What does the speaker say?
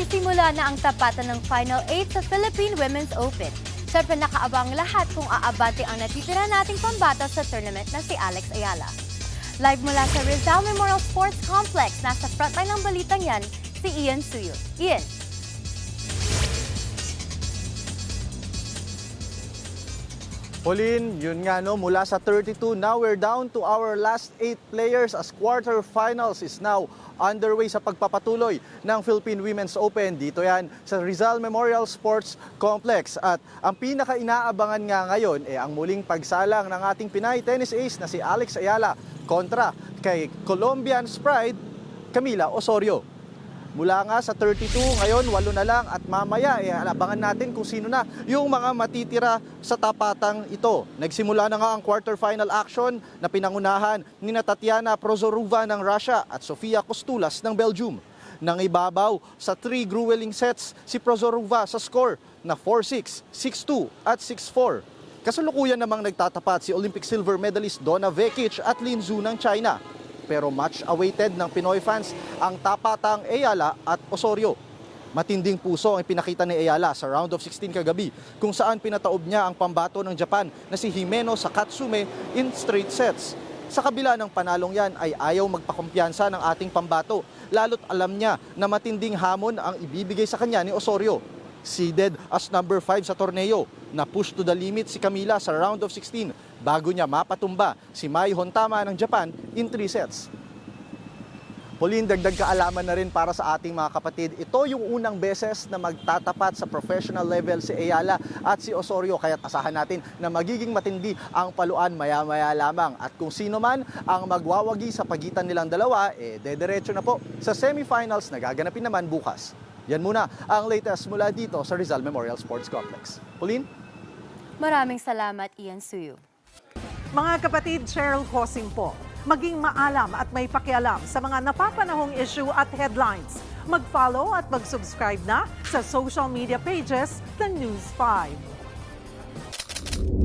Nagsisimula na ang tapatan ng Final 8 sa Philippine Women's Open. Siyempre nakaabang lahat kung aabante ang natitira nating pambata sa tournament na si Alex Ayala. Live mula sa Rizal Memorial Sports Complex, nasa frontline ng balitang yan, si Ian Suyo. Ian. Pauline, yun nga no, mula sa 32, now we're down to our last 8 players as quarterfinals is now underway sa pagpapatuloy ng Philippine Women's Open. Dito yan sa Rizal Memorial Sports Complex. At ang pinaka-inaabangan nga ngayon ang muling pagsalang ng ating Pinay tennis ace na si Alex Ayala kontra kay Colombian's pride, Camila Osorio. Mula nga sa 32, ngayon 8 na lang at mamaya alabangan natin kung sino na yung mga matitira sa tapatang ito. Nagsimula na nga ang quarterfinal action na pinangunahan ni Tatiana Prozoruva ng Russia at Sofia Costulas ng Belgium. Nang ibabaw sa 3 grueling sets si Prozoruva sa score na 4-6, 6-2 at 6-4. Kasalukuyan namang nagtatapat si Olympic silver medalist Donna Vekic at Lin Zhu ng China. Pero much-awaited ng Pinoy fans ang tapatang Ayala at Osorio. Matinding puso ang pinakita ni Ayala sa round of 16 kagabi kung saan pinataob niya ang pambato ng Japan na si Himeno Sakatsume in straight sets. Sa kabila ng panalong yan ay ayaw magpakumpiyansa ng ating pambato, lalo't alam niya na matinding hamon ang ibibigay sa kanya ni Osorio. Seeded as number 5 sa torneo, na push to the limit si Camila sa round of 16 bago niya mapatumba si Mai Hontama ng Japan in 3 sets. Pauline, dagdag kaalaman na rin para sa ating mga kapatid. Ito yung unang beses na magtatapat sa professional level si Ayala at si Osorio, kaya asahan natin na magiging matindi ang paluan maya-maya lamang. At kung sino man ang magwawagi sa pagitan nilang dalawa, dederecho na po sa semifinals na gaganapin naman bukas. Yan muna ang latest mula dito sa Rizal Memorial Sports Complex. Pauline? Maraming salamat, Ian Suyo. Mga kapatid, Cheryl Hosing po. Maging maalam at may pakialam sa mga napapanahong issue at headlines. Mag-follow at mag-subscribe na sa social media pages ng News 5.